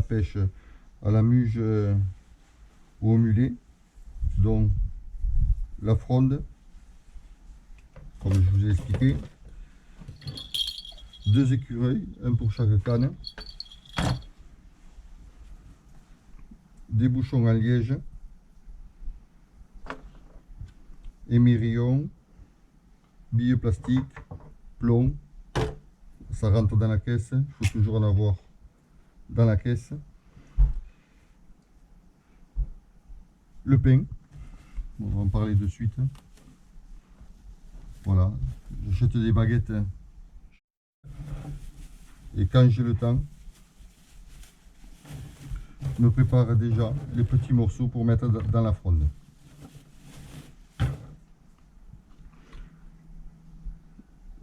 pêche à la muge ou au mulet, dont la fronde, comme je vous ai expliqué, 2 écureuils, un pour chaque canne, des bouchons en liège, émerillons, billes plastiques, plomb. Ça rentre dans la caisse, il faut toujours en avoir dans la caisse. Le pain, on va en parler de suite. Voilà, j'achète des baguettes et quand j'ai le temps, je me prépare déjà les petits morceaux pour mettre dans la fronde.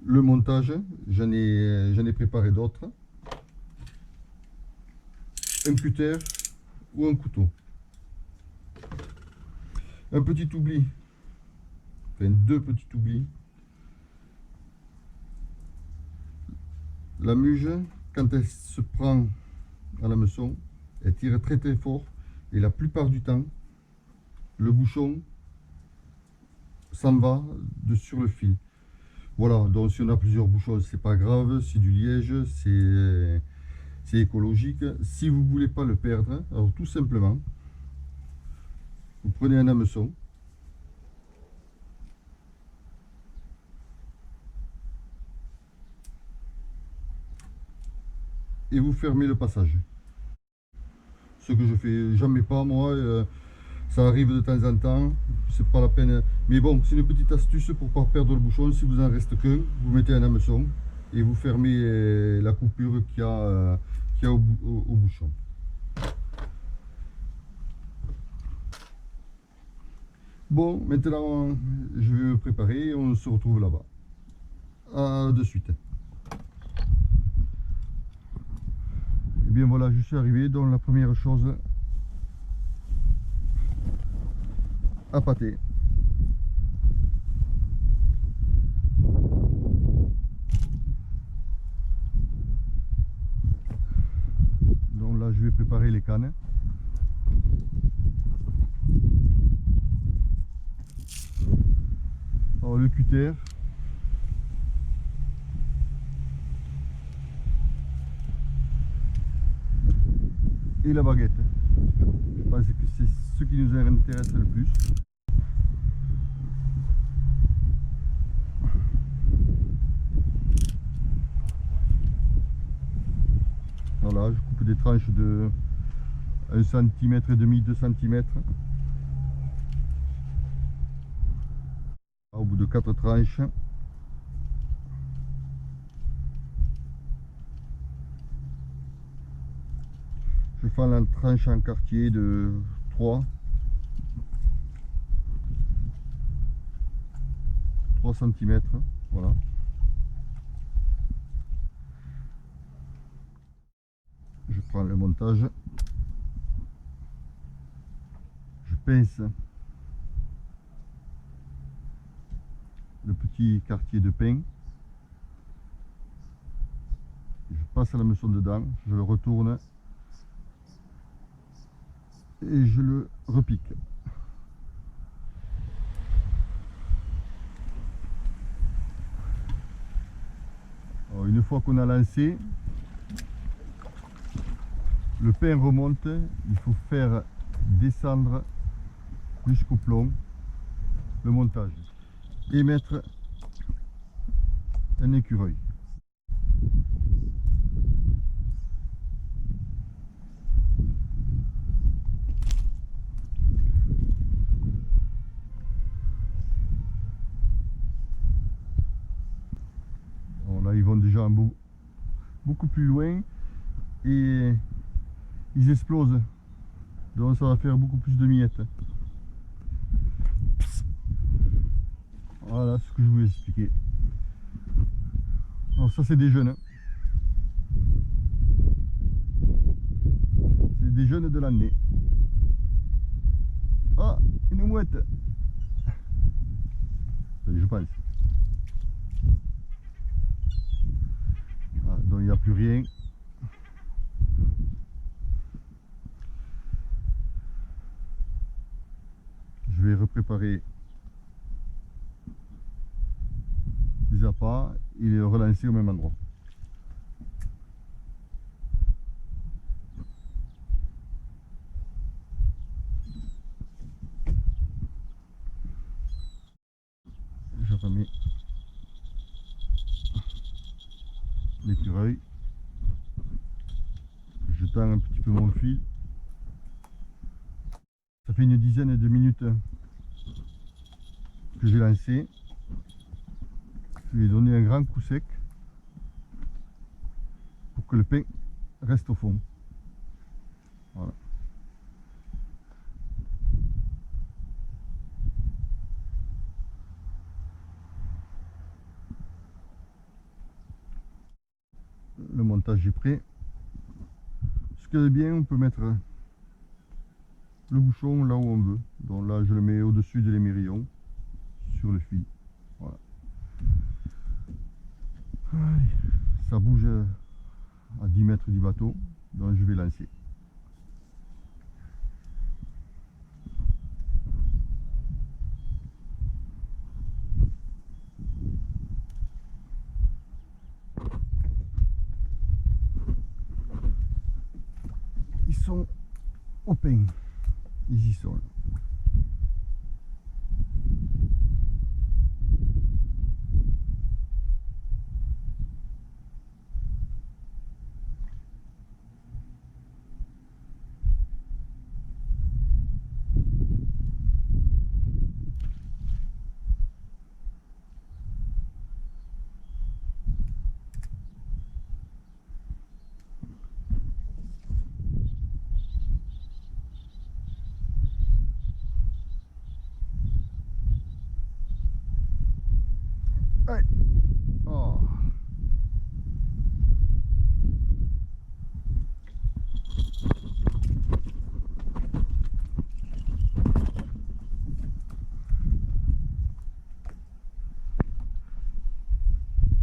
Le montage, j'en ai préparé d'autres. Un cutter ou un couteau. Un petit oubli, enfin 2 petits oublis. La muge, quand elle se prend à l'hameçon, elle tire très très fort et la plupart du temps, le bouchon s'en va sur le fil. Voilà, donc si on a plusieurs bouchons, c'est pas grave, c'est du liège, c'est écologique. Si vous voulez pas le perdre, alors tout simplement, vous prenez un hameçon, et vous fermez le passage. Ce que je fais jamais pas moi, ça arrive de temps en temps, c'est pas la peine. Mais bon, c'est une petite astuce pour pas perdre le bouchon. Si vous en reste qu'un, vous mettez un hameçon et vous fermez la coupure qu'il y a, au bouchon. Bon, maintenant je vais me préparer et on se retrouve là-bas. À de suite. Et bien voilà, je suis arrivé. Donc la première chose à pâter. Donc là je vais préparer les cannes. Alors le cutter, et la baguette. Je pense que c'est ce qui nous intéresse le plus. Voilà, je coupe des tranches de 1,5 cm, 2 cm. Au bout de 4 tranches, je fais la tranche en quartier de 3 cm. Voilà. Je prends le montage, je pince le petit quartier de pain, je passe à l'hameçon dedans, je le retourne et je le repique. Alors, une fois qu'on a lancé, le pain remonte, il faut faire descendre jusqu'au plomb le montage et mettre un écureuil. Alors là ils vont déjà beaucoup plus loin et ils explosent, donc ça va faire beaucoup plus de miettes. Voilà ce que je voulais expliquer. Alors ça c'est des jeunes. C'est des jeunes de l'année. Ah, une mouette. Je pense. Ah, donc il n'y a plus rien. je vais repréparer les appâts et les relancer au même endroit. Je remets l'écureuil, je tends un petit peu mon fil. Ça fait une dizaine de minutes que j'ai lancé. Je vais donner un grand coup sec pour que le pain reste au fond. Voilà. Le montage est prêt. Ce qui est bien, on peut mettre le bouchon là où on veut. Donc là, je le mets au-dessus de l'émerillon sur le fil. Voilà. Allez, ça bouge à 10 mètres du bateau, donc je vais lancer. Ils sont au pain, ils y sont là. Allez. Oh.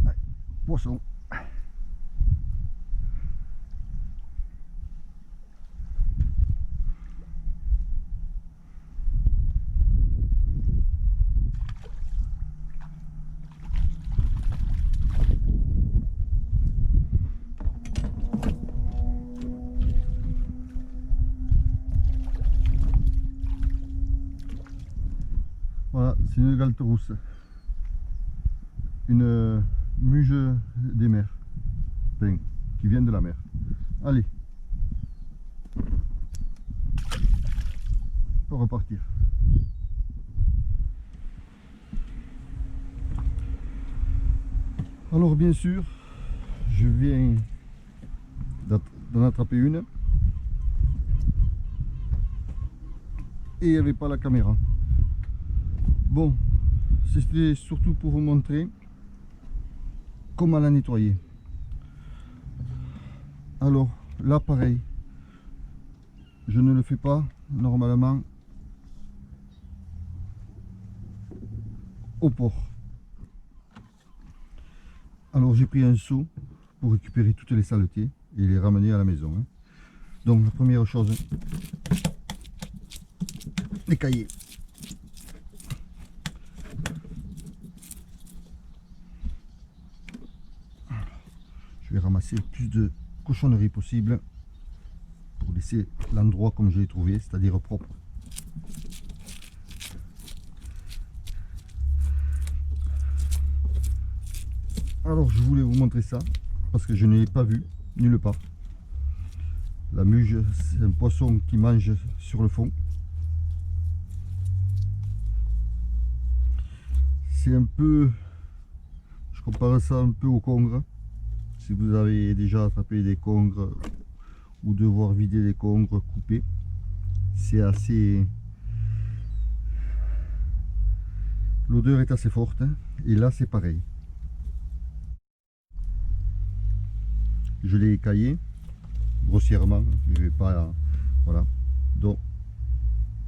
Allez. Poisson. Voilà, c'est une galte rousse, une muge des mers, enfin, qui vient de la mer. Allez, on va repartir. Alors bien sûr, je viens d'en attraper une et il n'y avait pas la caméra. Bon, c'était surtout pour vous montrer comment la nettoyer. Alors là pareil, je ne le fais pas normalement au port. Alors j'ai pris un seau pour récupérer toutes les saletés et les ramener à la maison. Donc la première chose, les cahiers. Je vais ramasser le plus de cochonneries possible pour laisser l'endroit comme je l'ai trouvé, c'est-à-dire propre. Alors je voulais vous montrer ça parce que je ne l'ai pas vu nulle part. La muge, c'est un poisson qui mange sur le fond. C'est un peu, je compare ça un peu au congre. Si vous avez déjà attrapé des congres ou devoir vider des congres coupés, c'est assez, l'odeur est assez forte, et là c'est pareil. Je l'ai écaillé grossièrement, je vais pas, voilà. Donc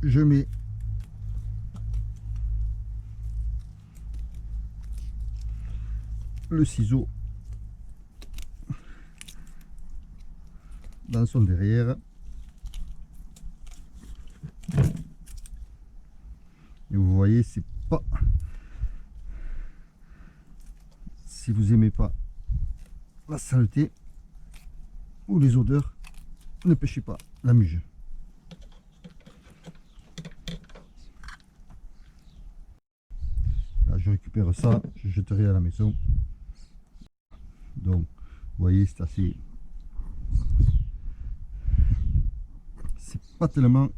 je mets le ciseau dans son derrière. voyez, c'est pas... Si vous aimez pas la saleté ou les odeurs, ne pêchez pas la muge. Là, je récupère ça, je jetterai à la maison. Donc, vous voyez, c'est assez... C'est pas tellement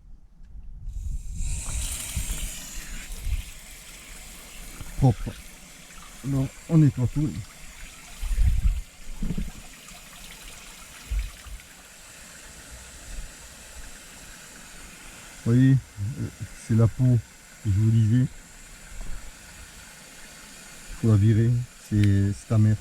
propre. Donc, on nettoie tout. Vous voyez, c'est la peau que je vous disais. Il faut la virer, c'est amer.